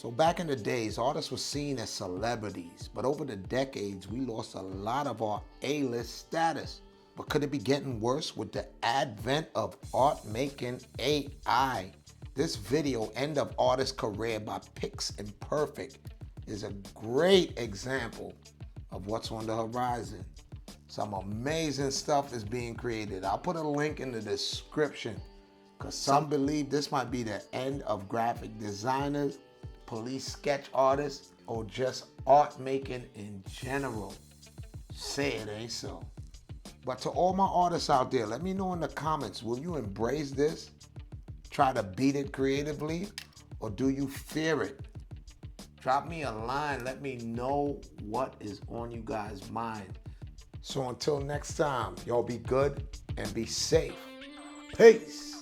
So back in the days, artists were seen as celebrities, but over the decades, we lost a lot of our A-list status. But could it be getting worse with the advent of art making AI? This video, End of Artist Career by Pix Imperfect, is a great example of what's on the horizon. Some amazing stuff is being created. I'll put a link in the description because some believe this might be the end of graphic designers, police sketch artists, or just art making in general. Say it ain't so. But to all my artists out there, let me know in the comments, will you embrace this? Try to beat it creatively? Or do you fear it? Drop me a line, let me know what is on you guys' mind. So until next time, y'all be good and be safe. Peace.